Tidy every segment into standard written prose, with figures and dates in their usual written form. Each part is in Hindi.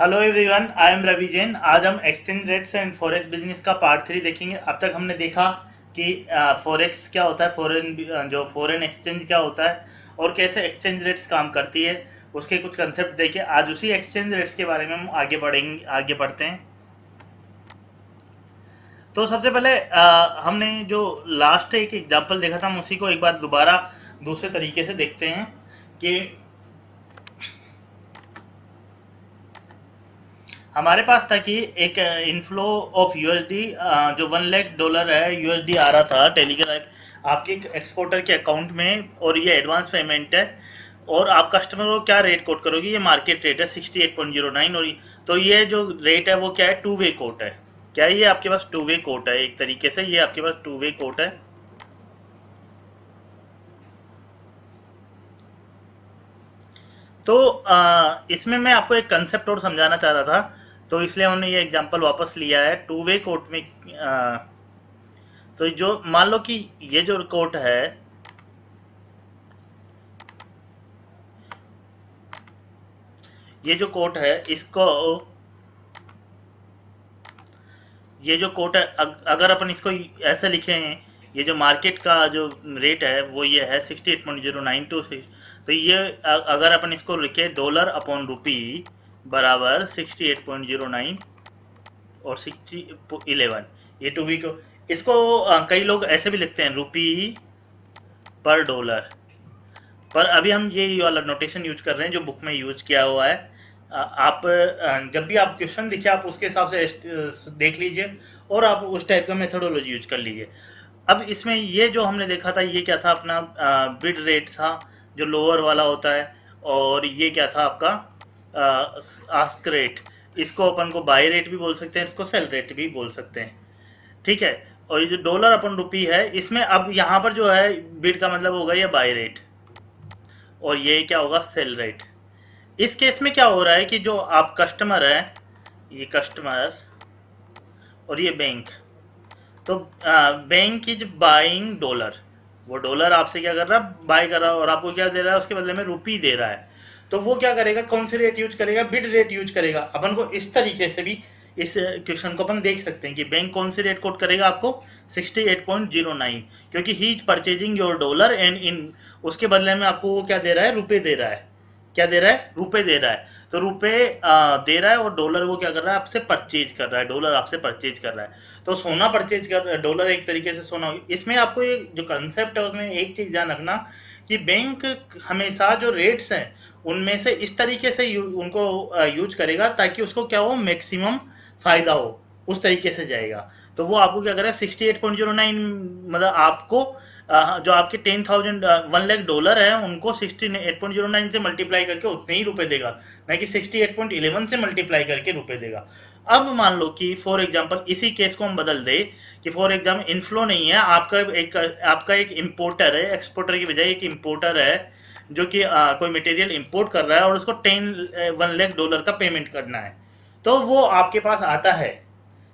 Hello everyone, I am Ravi Jain. आज हम exchange rates and forex business का पार्ट 3 देखेंगे। अब तक हमने देखा कि फॉरेक्स क्या होता है, फॉरेन एक्सचेंज क्या होता है और कैसे एक्सचेंज रेट्स काम करती है, उसके कुछ कंसेप्ट देखे। आज उसी एक्सचेंज रेट्स के बारे में हम आगे बढ़ते हैं। तो सबसे पहले हमने जो लास्ट एक एग्जांपल देखा था, हम उसी को एक बार दोबारा दूसरे तरीके से देखते हैं कि हमारे पास था कि एक इनफ्लो ऑफ यूएसडी जो $1 लाख है यूएसडी आ रहा था टेलीग्राफ आपके एक्सपोर्टर के अकाउंट में, और ये एडवांस पेमेंट है। और आप कस्टमर को क्या रेट कोट करोगे? ये मार्केट रेट है 68.09। और तो ये जो रेट है वो क्या है? टू वे कोट है। क्या ये आपके पास टू वे कोट है? एक तरीके से ये आपके पास टू वे कोट है। तो इसमें मैं आपको एक कंसेप्ट और समझाना चाह रहा था, तो इसलिए हमने ये एग्जांपल वापस लिया है टू वे कोट में। तो जो मान लो कि ये जो कोट है, ये जो कोट है इसको, ये जो कोट है अगर अपन इसको ऐसे लिखें, ये जो मार्केट का जो रेट है वो ये है 68.092। तो ये अगर अपन इसको लिखे डॉलर अपॉन रुपी बराबर 68.09 और 6011, ये टू वी को, इसको कई लोग ऐसे भी लिखते हैं रुपी पर डॉलर। पर अभी हम ये वाला नोटेशन यूज कर रहे हैं जो बुक में यूज किया हुआ है। आप जब भी आप क्वेश्चन दिखे आप उसके हिसाब से देख लीजिए और आप उस टाइप का मेथोडोलॉजी यूज कर लीजिए। अब इसमें ये जो हमने देखा था ये क्या था? अपना बिड रेट था जो लोअर वाला होता है, और ये क्या था आपका आस्क रेट। इसको अपन को बाय रेट भी बोल सकते हैं, इसको सेल रेट भी बोल सकते हैं। ठीक है। और ये जो डॉलर अपन रुपी है, इसमें अब यहाँ पर जो है बिड का मतलब होगा ये बाय रेट, और ये क्या होगा? Cell rate. इस केस में क्या हो रहा है कि जो आप कस्टमर है, ये कस्टमर और ये बैंक, तो बैंक इज बाइंग डॉलर। वो डॉलर आपसे क्या कर रहा है? बाय कर रहा है, और आपको क्या दे रहा है? उसके बदले में रुपी दे रहा है। तो वो क्या करेगा? कौन सी रेट यूज करेगा? बिड रेट यूज करेगा। अपन को इस तरीके से भी इस क्वेश्चन को अपन देख सकते हैं कि बैंक कौन सी रेट कोट करेगा आपको? 68.09, क्योंकि he is purchasing your dollar and in, उसके बदले में आपको वो क्या दे रहा है? रुपए दे रहा है। क्या दे रहा है? रुपए दे रहा है। तो रुपए दे रहा है, और डॉलर वो क्या कर रहा है? आपसे परचेज कर रहा है। डॉलर आपसे परचेज कर रहा है। तो सोना परचेज कर, डॉलर एक तरीके से सोना। इसमें आपको ये जो कंसेप्ट है उसमें एक चीज ध्यान रखना कि बैंक हमेशा जो रेट्स हैं उनमें से इस तरीके से उनको यूज करेगा ताकि उसको क्या हो? मैक्सिमम फायदा हो, उस तरीके से जाएगा। तो वो आपको क्या करेगा? 68.09, मतलब आपको जो आपके 10,000 $1 लाख है उनको 68.09 से मल्टीप्लाई करके उतने ही रुपए देगा, ना कि 68.11 से मल्टीप्लाई करके रुपए देगा। अब मान लो कि फॉर एग्जांपल इसी केस को हम बदल दे कि फॉर एग्जांपल इनफ्लो नहीं है, आपका एक इंपोर्टर है, एक्सपोर्टर की बजाय एक इंपोर्टर है जो कि कोई मटेरियल इंपोर्ट कर रहा है और उसको $1 लाख का पेमेंट करना है। तो वो आपके पास आता है,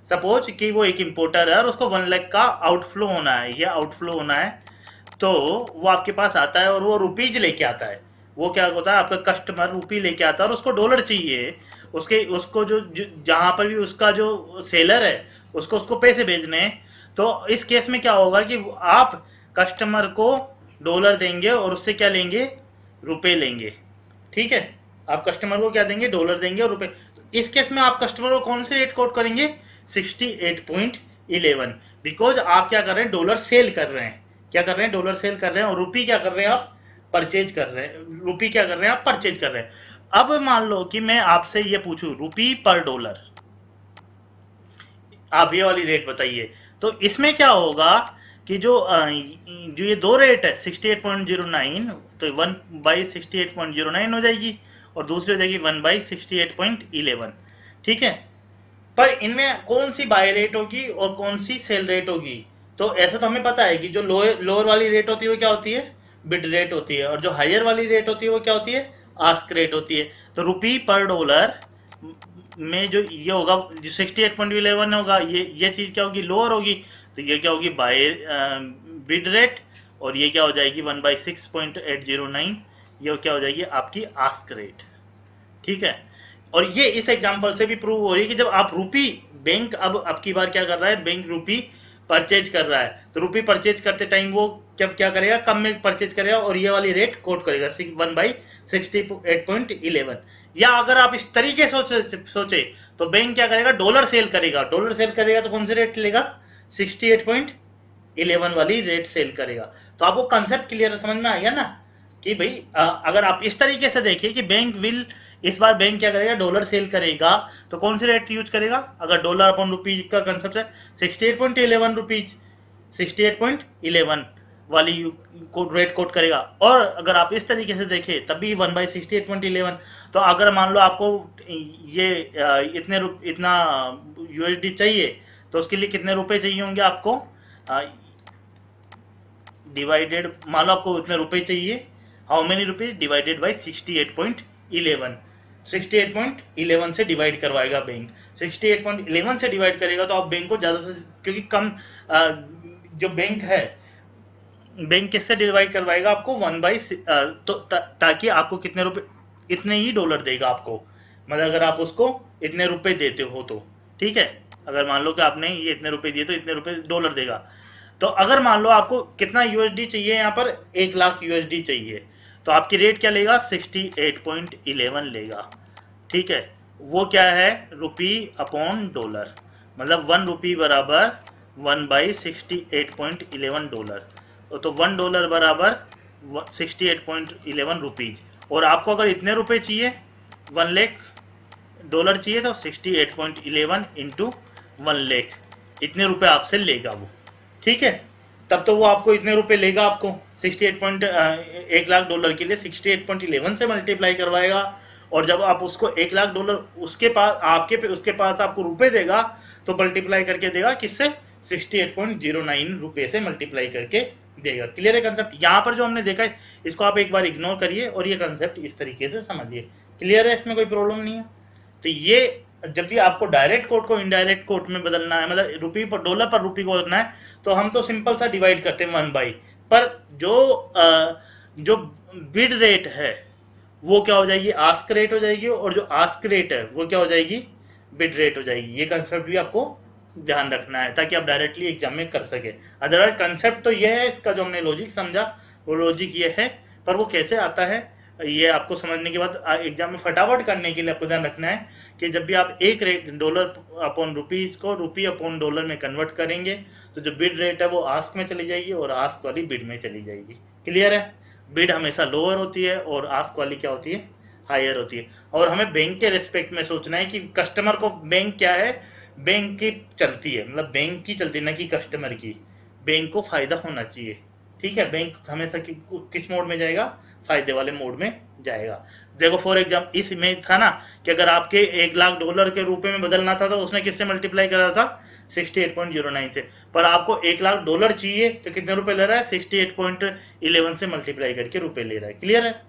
सपोज कि वो एक इंपोर्टर है और उसको 1 लाख का आउटफ्लो होना है, ये आउटफ्लो होना है। तो वो आपके पास आता है और वो रुपीज लेके आता है। वो क्या होता है? आपका कस्टमर रुपी लेके आता है और उसको डॉलर चाहिए। उसके उसको जहां पर भी उसका जो सेलर है उसको उसको पैसे भेजने हैं। तो इस केस में क्या होगा कि आप कस्टमर को डॉलर देंगे और उससे क्या लेंगे? रुपए लेंगे। ठीक है। आप कस्टमर को क्या देंगे? डॉलर देंगे और रुपए। तो इस केस में आप कस्टमर को कौन से रेट कोट करेंगे? 68.11। बिकॉज आप क्या कर रहे हैं? डॉलर सेल कर रहे हैं। क्या कर रहे हैं? डॉलर सेल कर रहे हैं। और रुपी क्या कर रहे हैं आप? परचेज कर रहे हैं। रुपी क्या कर रहे हैं आप? परचेज कर रहे हैं। अब मान लो कि मैं आपसे ये पूछूं रुपी पर डॉलर, आप ये वाली रेट बताइए। तो इसमें क्या होगा कि जो ये दो रेट है 68.09, तो 1/68.09 हो जाएगी, और दूसरी हो जाएगी 1/68.11। ठीक है। पर इनमें कौन सी बाय रेट होगी और कौन सी सेल रेट होगी? तो ऐसा तो हमें पता है कि जो लोअर लोअर वाली रेट होती है वो क्या होती है? बिड रेट होती है, और जो हायर वाली रेट होती है वो क्या होती है? आस्क रेट होती है। तो रुपी पर डॉलर में जो ये होगा, जो 68.11 होगा, ये चीज क्या होगी? लोअर होगी। तो ये क्या होगी? Buy bid rate. और ये क्या हो जाएगी? 1/6.809, ये क्या हो जाएगी? आपकी आस्क रेट। ठीक है। और ये इस एग्जांपल से भी प्रूव हो रही है कि जब आप रूपी बैंक अब की बार क्या कर रहा है, बैंक रूपी परचेज कर रहा है, तो रूपी परचेज करते टाइम वो क्या करेगा, कम में परचेज करेगा और ये वाली रेट कोट करेगा 1/68.11। या अगर आप इस तरीके सोचे तो बैंक क्या करेगा, डॉलर सेल करेगा, डॉलर सेल करेगा तो कौन सी रेट लेगा, 68.11 वाली रेट सेल करेगा। तो आपको कंसेप्ट क्लियर समझ में आ गया ना कि भाई अगर आप इस तरीके से देखिए कि बैंक विल, इस बार बैंक क्या करेगा, डॉलर सेल करेगा तो कौन सी रेट यूज करेगा, अगर डॉलर अपॉन रुपीज का कंसेप्ट है 68.11 रुपीज, 68.11 वाली रेट कोट करेगा। और अगर आप इस तरीके से देखें तब भी 1/68.11। तो अगर मान लो आपको ये इतना यूएसडी चाहिए तो उसके लिए कितने रुपए चाहिए होंगे आपको, डिवाइडेड, मान लो आपको इतने रुपए चाहिए, how many rupees divided by 68.11, 68.11 से डिवाइड करवाएगा बैंक, 68.11 से डिवाइड करेगा तो आप बैंक को ज्यादा से, क्योंकि कम जो बैंक है, बैंक किससे डिवाइड करवाएगा आपको 1 बाई, तो ताकि आपको कितने रुपए, इतने ही डॉलर देगा आपको, मतलब अगर आप उसको इतने रुपए देते हो तो, ठीक है, अगर मान लो कि आपने ये इतने रुपए दिए तो इतने रुपए डॉलर देगा। तो अगर मान लो आपको कितना यूएसडी चाहिए, यहाँ पर 1 लाख यूएसडी चाहिए, तो आपकी रेट क्या लेगा, 68.11 लेगा, ठीक है। वो क्या है, रुपी अपॉन डॉलर, मतलब 1 रुपी बराबर 1/68.11 डॉलर, तो $1 बराबर 68.11 रुपीज। और आपको अगर इतने रुपए चाहिए, 1 लाख डॉलर चाहिए, तो 68.11 इंटू 1 लाख, इतने रुपए आपसे लेगा वो, ठीक है। तब तो वो आपको इतने रुपए लेगा, आपको 1 लाख डॉलर के लिए 68.11 से मल्टीप्लाई करवाएगा। और जब आप उसको 1 लाख डॉलर उसके पास उसके पास आपको रुपए देगा, तो मल्टीप्लाई करके देगा किससे, 68.09 रुपए से मल्टीप्लाई करके देगा। क्लियर है कंसेप्ट, यहाँ पर जो हमने देखा है इसको आप एक बार इग्नोर करिए और ये कंसेप्ट इस तरीके से समझिए। क्लियर है, इसमें कोई प्रॉब्लम नहीं है। तो ये जब भी आपको डायरेक्ट कोट को इनडायरेक्ट कोट में बदलना है, मतलब रुपी पर डॉलर पर रुपी को बदलना है, तो हम तो सिंपल सा डिवाइड करते हैं 1 बाई, पर जो बिड रेट है वो क्या हो जाएगी, आस्क रेट हो जाएगी, और जो आस्क रेट है वो क्या हो जाएगी, बिड रेट हो जाएगी। ये कंसेप्ट भी आपको ध्यान रखना है ताकि आप डायरेक्टली एग्जाम में कर सके। अदरवाइज कंसेप्ट तो ये है, इसका जो हमने लॉजिक समझा वो लॉजिक ये है, पर वो कैसे आता है ये आपको समझने के बाद एग्जाम में फटाफट करने के लिए आपको ध्यान रखना है कि जब भी आप एक रेट डॉलर अपॉन रुपीज को रुपी अपॉन डॉलर में कन्वर्ट करेंगे, तो जो बिड रेट है वो आस्क में चली जाएगी और आस्क वाली बिड में चली जाएगी। क्लियर है, बिड हमेशा लोअर होती है और आस्क वाली क्या होती है, हायर होती है। और हमें बैंक के रिस्पेक्ट में सोचना है कि कस्टमर को, बैंक क्या है, बैंक की चलती है, मतलब बैंक की चलती है ना कि कस्टमर की, बैंक को फायदा होना चाहिए, ठीक है। बैंक हमेशा किस मोड में जाएगा, फायदे वाले मोड में जाएगा। देखो फॉर एग्जाम्पल इसमें था ना कि अगर आपके 1 लाख डॉलर के रुपए में बदलना था तो उसने किससे मल्टीप्लाई करा था, 68.09 से, पर आपको 1 लाख डॉलर चाहिए तो कितने रुपए ले रहा है, 68.11 से मल्टीप्लाई करके रुपए ले रहा है। क्लियर है,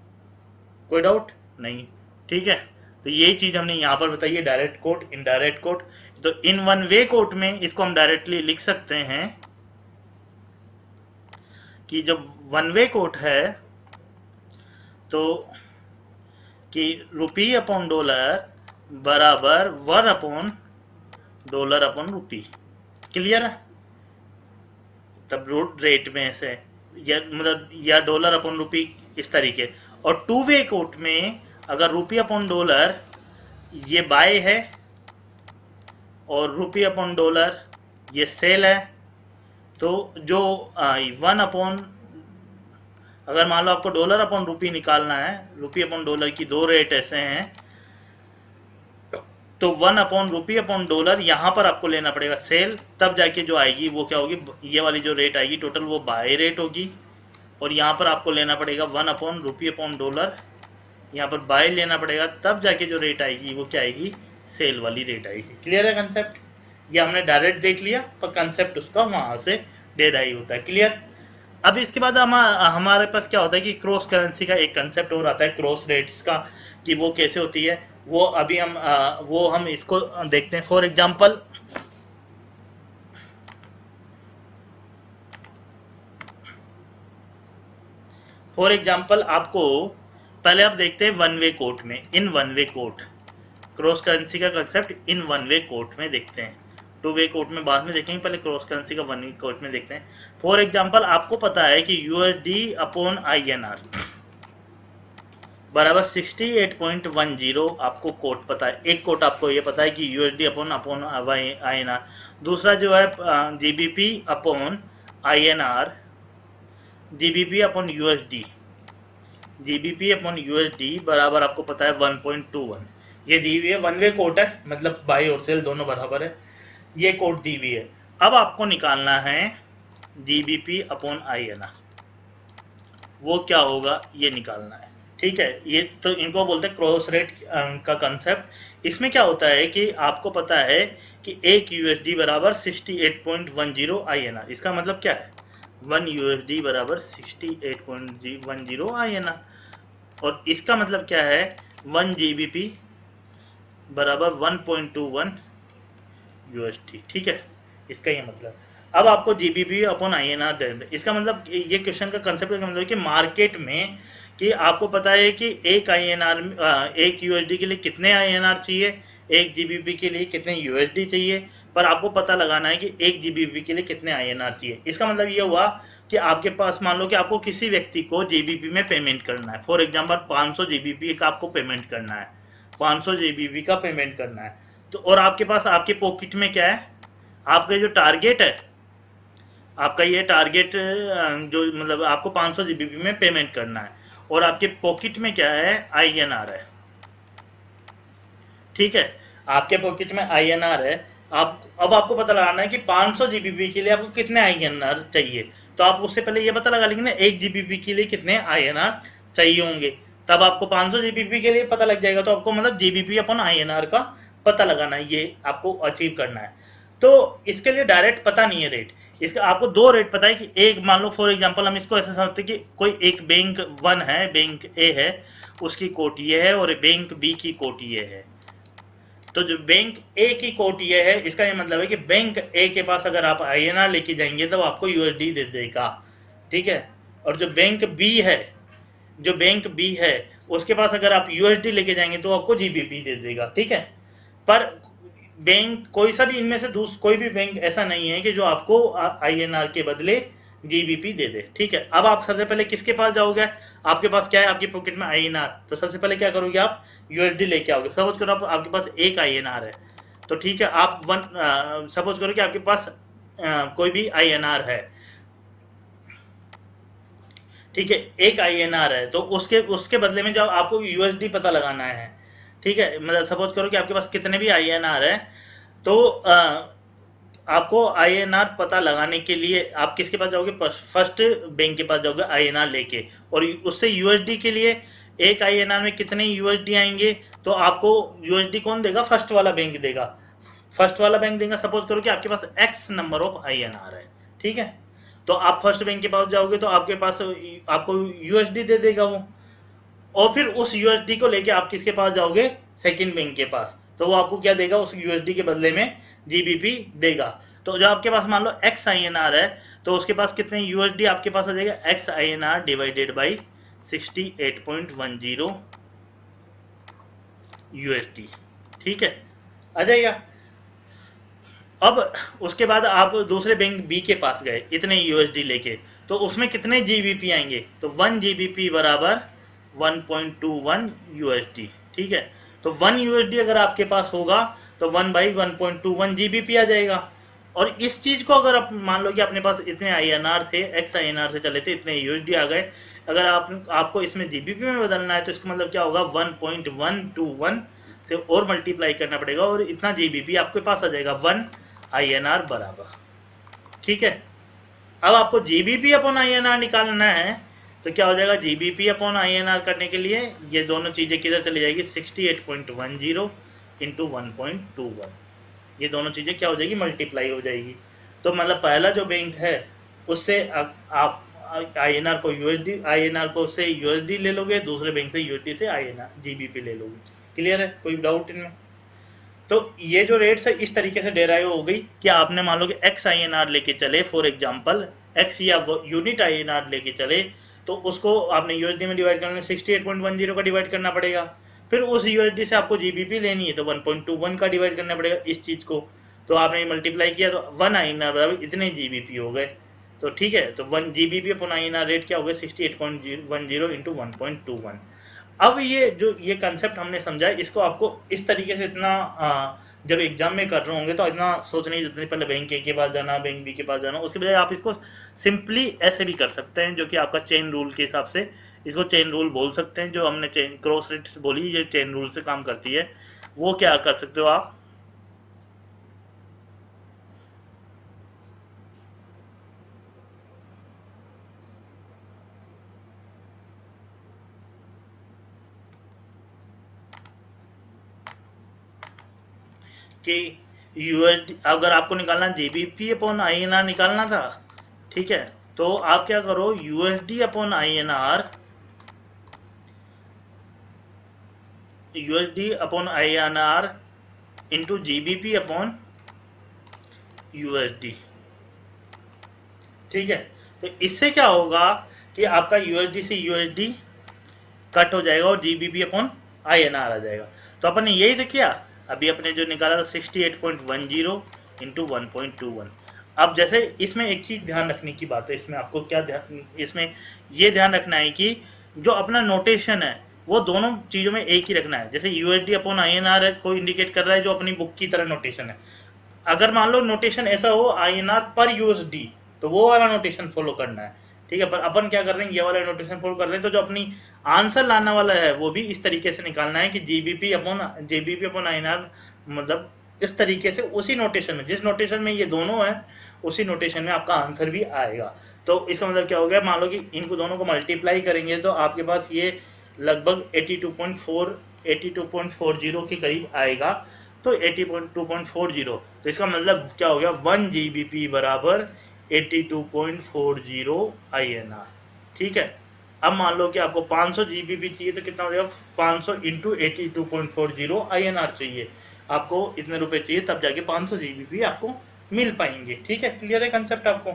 कोई डाउट नहीं, ठीक है। तो यही चीज हमने यहाँ पर बताई है, डायरेक्ट कोट इनडायरेक्ट कोट। तो इन वन वे कोट में इसको हम डायरेक्टली लिख सकते हैं कि जब वन वे कोट है तो कि रुपी अपॉन डॉलर बराबर 1/डॉलर/रुपी। क्लियर है, तब रेट में से या मतलब या डॉलर अपॉन रुपी इस तरीके। और टू वे कोट में अगर रुपी अपॉन डॉलर ये बाय है और रुपी अपॉन डॉलर ये सेल है, तो जो 1 अपॉन, अगर मान लो आपको डॉलर अपॉन रुपी निकालना है, रुपी अपॉन डॉलर की दो रेट ऐसे हैं, तो 1/रुपी/डॉलर यहाँ पर आपको लेना पड़ेगा सेल, तब जाके जो आएगी वो क्या होगी, ये वाली जो रेट आएगी टोटल वो बाय रेट होगी। और यहाँ पर आपको लेना पड़ेगा 1/रुपी/डॉलर, यहाँ पर बाय लेना पड़ेगा, तब जाके जो रेट आएगी वो क्या आएगी, सेल वाली रेट आएगी। क्लियर है कंसेप्ट, ये हमने डायरेक्ट देख लिया पर कंसेप्ट उसका वहां से डेराइव होता है। क्लियर। अब इसके बाद हमारे पास क्या होता है कि क्रॉस करेंसी का एक कंसेप्ट और आता है, क्रॉस रेट्स का, कि वो कैसे होती है, वो अभी हम इसको देखते हैं। फॉर एग्जाम्पल आपको पहले आप देखते हैं वन वे कोट में, in one way quote cross currency का कंसेप्ट इन वन वे कोर्ट में देखते हैं, टू वे कोर्ट में बाद में देखेंगे, पहले क्रॉस करेंसी का वन वे कोर्ट में देखते हैं। फॉर एग्जांपल आपको पता है कि यूएसडी अपॉन आईएनआर बराबर 68.10 आपको कोट पता है, एक कोट आपको ये पता है कि यूएसडी अपॉन अपॉन आईएनआर, दूसरा जो है GBP upon INR, GBP upon USD, GBP upon USD बराबर आपको पता है 1.21, ये दी हुई है, वन वे कोट है, मतलब बाई और सेल दोनों बराबर है, ये कोट दी हुई है। अब आपको निकालना है जीबीपी अपॉन आईएनआर, वो क्या होगा ये निकालना है, ठीक है। ये तो इनको बोलते हैं क्रॉस रेट का कंसेप्ट। इसमें क्या होता है कि आपको पता है कि एक यूएसडी बराबर 68.10 आईएनआर, इसका मतलब क्या है, 1 यूएसडी बराबर 68.10 आईएनआर, और इसका मतलब क्या है 1 जीबीपी बराबर 1.21 यूएसडी, ठीक है, इसका ये मतलब। अब आपको जीबीपी अपॉन आईएनआर दे दें, इसका मतलब ये क्वेश्चन का कंसेप्ट का मतलब कि मार्केट में कि आपको पता है कि एक आईएनआर एक यूएसडी के लिए कितने आईएनआर चाहिए, एक जीबीपी के लिए कितने यूएसडी चाहिए, पर आपको पता लगाना है कि एक जीबीपी के लिए कितने आईएनआर चाहिए। इसका मतलब ये हुआ कि आपके पास मान लो कि आपको किसी व्यक्ति को जीबीपी में पेमेंट करना है, फॉर एग्जांपल 500 जीबीपी का आपको पेमेंट करना है, 500 जीबीपी का पेमेंट करना है, तो और आपके पास आपके पॉकेट में क्या है, आपका जो टारगेट है, आपका ये टारगेट जो मतलब आपको 500 जीबीपी में पेमेंट करना है, और आपके पॉकेट में क्या है, आईएनआर है, ठीक है, आपके पॉकेट में आईएनआर है। आप अब आपको पता लगाना है कि 500 जीबीपी के लिए आपको कितने आईएनआर चाहिए, तो आप उससे पहले ये पता लगा लेंगे ना 1 जीबीपी के लिए कितने आईएनआर चाहिए होंगे, तब आपको 500 जीबीपी के लिए पता लग जाएगा, तो आपको मतलब जीबीपी अपॉन आईएनआर का पता लगाना है, ये आपको अचीव करना है। तो इसके लिए डायरेक्ट पता नहीं है रेट, इसका आपको दो रेट पता है कि एक मान लो फॉर एग्जांपल हम इसको ऐसे समझते हैं कि कोई एक बैंक वन है, बैंक ए है, उसकी कोट ये है, और बैंक बी की कोट ये है। तो जो बैंक ए की कोट ये है, इसका ये मतलब है कि बैंक ए के पास अगर आप आईएनआर लेके जाएंगे तो आपको यूएसडी दे देगा, ठीक है। और जो बैंक बी है, जो बैंक बी है उसके पास अगर आप यूएसडी लेके जाएंगे तो आपको जीबीपी दे देगा, ठीक है। पर बैंक कोई सा भी इनमें से कोई भी बैंक ऐसा नहीं है कि जो आपको आईएनआर के बदले जीबीपी दे दे, ठीक है। अब आप सबसे पहले किसके पास जाओगे, आपके पास क्या है, आपकी पॉकेट में आईएनआर, तो सबसे पहले क्या करोगे, आप यूएसडी लेके आओगे। सपोज करो आपके पास एक आईएनआर है, तो ठीक है, आप सपोज करो कि आपके पास कोई भी आईएनआर है, ठीक है, एक आईएनआर है, तो उसके उसके बदले में जब आपको यूएसडी पता लगाना है, ठीक है, मतलब सपोज करो कि आपके पास कितने भी आईएनआर है, तो आपको आईएनआर पता लगाने के लिए आप किसके पास जाओगे, फर्स्ट बैंक के पास जाओगे आईएनआर लेके, और उससे यूएसडी के लिए एक आईएनआर में कितने यूएसडी आएंगे, तो आपको यूएसडी कौन देगा, फर्स्ट वाला बैंक देगा, फर्स्ट वाला बैंक देगा। सपोज करो कि आपके पास एक्स नंबर ऑफ आईएनआर है, ठीक है, तो आप फर्स्ट बैंक के पास जाओगे तो आपके पास आपको यूएसडी दे देगा वो, और फिर उस यूएसडी को लेके आप किसके पास जाओगे, सेकंड बैंक के पास, तो वो आपको क्या देगा, उस यूएसडी के बदले में जीबीपी देगा। तो जब आपके पास मान लो एक्स आईएनआर है, तो उसके पास कितने यूएसडी आपके पास आ जाएगा, x INR divided by 68.10 USD, ठीक है, आ जाएगा। अब उसके बाद आप दूसरे बैंक बी के पास गए इतने यूएसडी लेके, तो उसमें कितने जीबीपी आएंगे, तो 1 जीबीपी बराबर 1.21 यूएसडी, ठीक है। तो 1 यूएसडी अगर आपके पास होगा तो 1 बाई 1.21 जीबीपी आ जाएगा। और इस चीज को अगर आप मान लो कि अपने पास इतने आईएनआर थे, एक्स आईएनआर से चले थे, इतने यूएसडी आ गए, अगर आपको इसमें जीबीपी में बदलना है तो इसका मतलब क्या होगा, 1.121 से और मल्टीप्लाई करना पड़ेगा, और इतना जीबीपी आपके पास आ जाएगा 1 आईएनआर बराबर, ठीक है। अब आपको जीबीपी अपॉन आईएनआर निकालना है, तो क्या हो जाएगा, जीबीपी अपॉन आईएनआर करने के लिए ये दोनों चीजें किधर चली जाएगी, 68.10 इंटू 1.21, ये दोनों चीजें क्या हो जाएगी, मल्टीप्लाई हो जाएगी। तो मतलब पहला जो बैंक है उससे आप आईएनआर को यूएसडी, आईएनआर को से यूएसडी ले लोगे, दूसरे बैंक से यूएसडी से आईएनआर जीबीपी ले लोगे। क्लियर है, कोई डाउट इनमें? तो ये जो रेट्स है इस तरीके से डेराइव हो गई कि आपने मान लो कि एक्स आईएनआर लेके चले, फॉर एग्जांपल एक्स या यूनिट आईएनआर लेके चले, तो उसको आपने यूएसडी में डिवाइड करना, 68.10 का डिवाइड करना पड़ेगा, फिर उस यूएसडी से आपको जीबीपी लेनी है तो 1.21 का डिवाइड करना पड़ेगा इस चीज़ को, तो आपने मल्टीप्लाई किया तो 1 INR बराबर इतने जीबीपी हो गए। तो ठीक है, तो 1 जीबीपी अपॉन INR रेट क्या हो गया 68.10 इंटू 1.21। अब ये कंसेप्ट हमने समझा, इसको आपको इस तरीके से इतना जब एग्जाम में कर रहे होंगे तो इतना सोचने की जरूरत नहीं, पहले बैंक ए के पास जाना, बैंक बी के पास जाना, उसके बजाय आप इसको सिंपली ऐसे भी कर सकते हैं, जो कि आपका चेन रूल के हिसाब से इसको चेन रूल बोल सकते हैं। जो हमने चेन क्रॉस रेट्स बोली, ये चेन रूल से काम करती है। वो क्या कर सकते हो आप, कि यूएसडी अगर आपको निकालना जीबीपी अपॉन INR निकालना था, ठीक है, तो आप क्या करो, USD upon INR, USD upon INR into GBP upon USD. ठीक है, तो इससे क्या होगा कि आपका यूएसडी से यूएसडी कट हो जाएगा और जीबीपी अपॉन INR आ जाएगा। तो अपन ने यही तो किया, अभी अपने जो निकाला था 68.10 इंटू 1.21। अब जैसे इसमें एक चीज ध्यान रखने की बात है, इसमें आपको क्या ध्यान, इसमें ये ध्यान रखना है कि जो अपना नोटेशन है वो दोनों चीजों में एक ही रखना है। जैसे यूएसडी अपॉन INR को इंडिकेट कर रहा है जो अपनी बुक की तरह नोटेशन है। अगर मान लो नोटेशन ऐसा हो INR पर यूएसडी, तो वो वाला नोटेशन फॉलो करना है। ठीक है, पर अपन क्या कर रहे हैं, ये वाला नोटेशन फॉलो कर रहे हैं। तो जो अपनी आंसर लाना वाला है वो भी इस तरीके से निकालना है कि जीबीपी अपॉन INR, मतलब इस तरीके से उसी नोटेशन में, जिस नोटेशन में ये दोनों है उसी नोटेशन में आपका आंसर भी आएगा। तो इसका मतलब क्या हो गया, मान लो कि इनको दोनों को मल्टीप्लाई करेंगे तो आपके पास ये लगभग 82.40 के करीब आएगा। तो 82.40, तो इसका मतलब क्या हो गया, 1 जीबीपी बराबर 82.40 INR। ठीक है, अब मान लो कि आपको 500 जीबीपी चाहिए तो कितना हो जाएगा, 500 इंटू 82.40 INR चाहिए आपको, इतने रुपए चाहिए तब जाके 500 जीबीपी आपको मिल पाएंगे। ठीक है, क्लियर है कंसेप्ट आपको।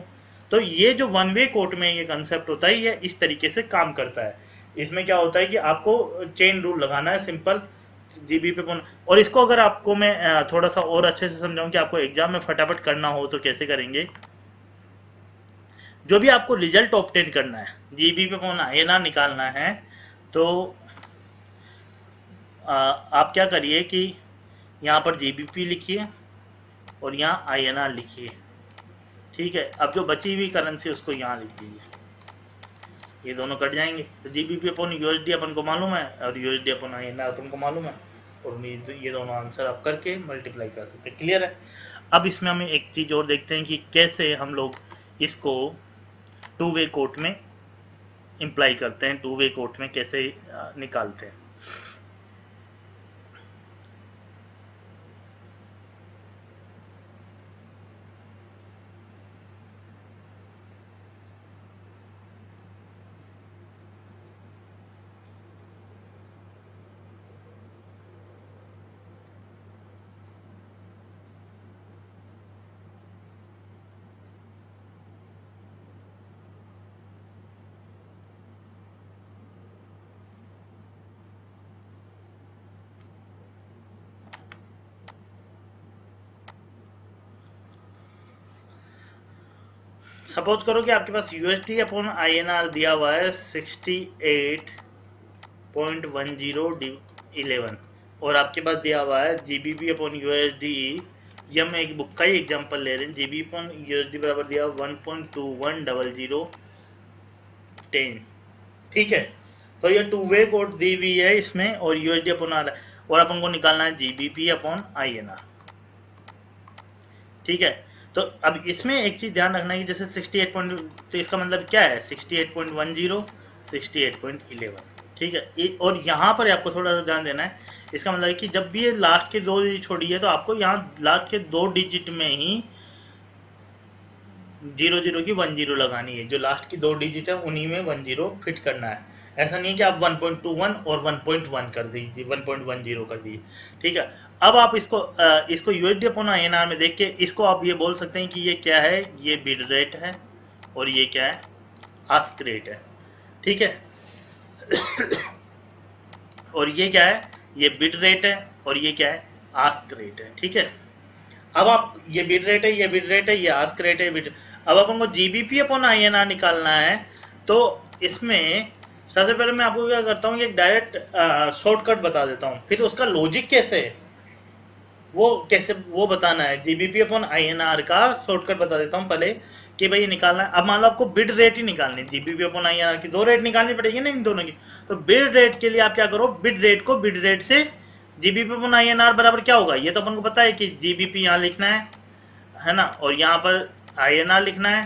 तो ये जो वन वे कोर्ट में ये कंसेप्ट होता है, ये इस तरीके से काम करता है। इसमें क्या होता है कि आपको चेन रूल लगाना है सिंपल, जीबीपी पे। और इसको अगर आपको मैं थोड़ा सा और अच्छे से समझाऊं कि आपको एग्जाम में फटाफट करना हो तो कैसे करेंगे, जो भी आपको रिजल्ट ऑब्टेन करना है, जीबीपी पे INR निकालना है, तो आप क्या करिए कि यहाँ पर जीबीपी लिखिए और यहाँ INR लिखिए। ठीक है, अब जो बची हुई करेंसी उसको यहाँ लिख दीजिए, ये दोनों कट जाएंगे। तो जीबीपी अपॉन यूएसडी अपन को मालूम है और यूएसडी अपॉन INR अपन को मालूम है, और ये दोनों आंसर आप करके मल्टीप्लाई कर सकते हैं। क्लियर है। अब इसमें हमें एक चीज़ और देखते हैं कि कैसे हम लोग इसको टू वे कोर्ट में इम्प्लाई करते हैं, टू वे कोर्ट में कैसे निकालते हैं। सपोज करो कि आपके पास यूएसडी अपॉन INR दिया हुआ है 68.10 और आपके पास दिया हुआ है जीबीपी अपॉन यूएसडी। ये हम एक बुक का ही एग्जांपल ले रहे हैं, जीबी अपॉन यूएसडी बराबर दिया 1.210010। ठीक है, तो ये टू वे कोड दी हुई है इसमें, और यूएसडी अपॉन आर, और अपन को निकालना है जीबीपी अपॉन INR। ठीक है, तो अब इसमें एक चीज ध्यान रखना है कि जैसे 68 पॉइंट, तो इसका मतलब क्या है 68.10 68.11। ठीक है, और यहाँ पर आपको थोड़ा सा ध्यान देना है, इसका मतलब है कि जब भी ये लास्ट के 2 डिजिट छोड़ी है तो आपको यहाँ लास्ट के 2 डिजिट में ही 00 की 10 लगानी है, जो लास्ट की 2 डिजिट है उन्हीं में 10 फिट करना है। ऐसा नहीं है कि आप 1.21 और 1.1 कर दीजिए, 1.10 कर दीजिए। ठीक है, अब आप इसको यूएसडी अपॉन INR में देख के इसको आप ये बोल सकते हैं कि ये क्या है, ये बिड रेट है और ये क्या है, आस्क रेट है। ठीक है, और ये क्या है, ये बिड रेट है और ये क्या है, आस्क रेट है। ठीक है, अब आप ये बिड रेट है, ये बिड रेट है, ये आस्क रेट है, बिड। अब अपन को जीबीपी अपॉन आईएनआर निकालना है। तो इसमें सबसे पहले मैं आपको क्या करता हूँ, एक डायरेक्ट शॉर्टकट बता देता हूँ, फिर उसका लॉजिक कैसे है वो बताना है। जीबीपी अपॉन आईएनआर का शॉर्टकट बता देता हूँ पहले कि भाई ये निकालना है। अब मान लो आपको बिड रेट ही निकालनी है, जीबीपी अपॉन आईएनआर की दो रेट निकालनी पड़ेगी ना इन दोनों की। तो बिड रेट के लिए आप क्या करो, बिड रेट को बिड रेट से जीबीपी अपॉन आईएनआर बराबर क्या होगा, ये तो अपन को पता है कि जीबीपी यहाँ लिखना है ना, और यहाँ पर आईएनआर लिखना है।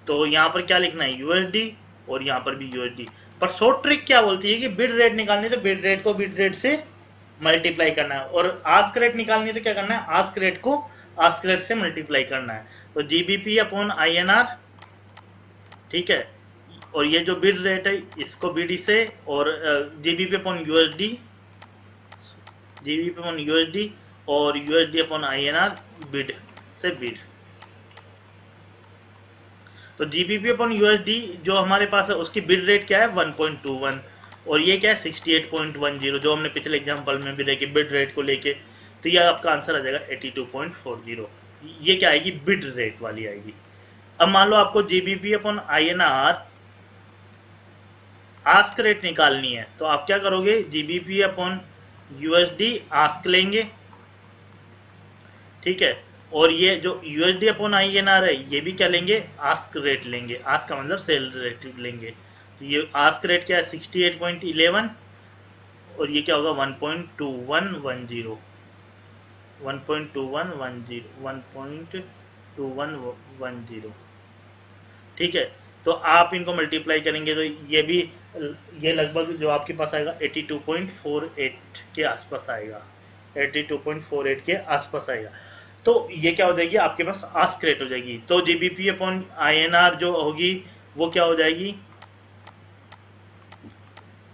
तो यहाँ पर क्या लिखना है, यूएसडी, और यहाँ पर भी यूएसडी। पर शॉर्ट ट्रिक क्या बोलती है कि बिड रेट निकालनी है तो बिड रेट को बिड रेट से मल्टीप्लाई करना है, और आस्क रेट निकालनी है तो क्या करना है, आस्क रेट को आस्क रेट से मल्टीप्लाई करना है। तो जीबीपी अपॉन आईएनआर, ठीक है, और ये जो बिड रेट है इसको बिड से, और GBP upon USD, GBP upon USD, और यूएसडी अपॉन आईएनआर बिड से बिड। तो जीबीपी अपॉन यूएसडी जो हमारे पास है उसकी बिड रेट क्या है 1.21, और ये क्या है 68.10, जो हमने पिछले एग्जांपल में भी देखी बिड रेट को लेके। तो ये आपका आंसर आ जाएगा 82.40। ये क्या आएगी, बिड रेट वाली आएगी। अब मान लो आपको GBP upon INR ask rate निकालनी है, तो आप क्या करोगे, जीबीपी अपॉन यूएसडी आस्क लेंगे, ठीक है, और ये जो यूएसडी अपॉन आईएनआर है ये भी क्या लेंगे, आस्क रेट लेंगे। आस्क का मतलब सेल रेट लेंगे। तो ये आस्क रेट क्या है 68.11, और ये क्या होगा 1.2110, 1.2110, ठीक है। तो आप इनको मल्टीप्लाई करेंगे तो ये भी, ये लगभग जो आपके पास आएगा 82.48 के आसपास आएगा, 82.48 के आसपास आएगा। तो ये क्या हो जाएगी, आपके पास आस्क रेट हो जाएगी। तो जीबीपी अपॉन आईएनआर जो होगी वो क्या हो जाएगी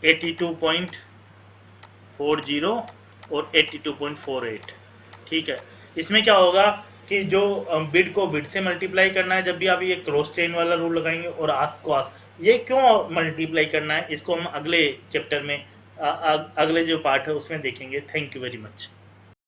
82.40 और 82.48, ठीक है। इसमें क्या होगा कि जो बिड को बिड से मल्टीप्लाई करना है जब भी आप ये क्रॉस चेन वाला रूल लगाएंगे, और आस्क को आस्क, ये क्यों मल्टीप्लाई करना है इसको हम अगले चैप्टर में अगले जो पार्ट है उसमें देखेंगे। Thank you very much.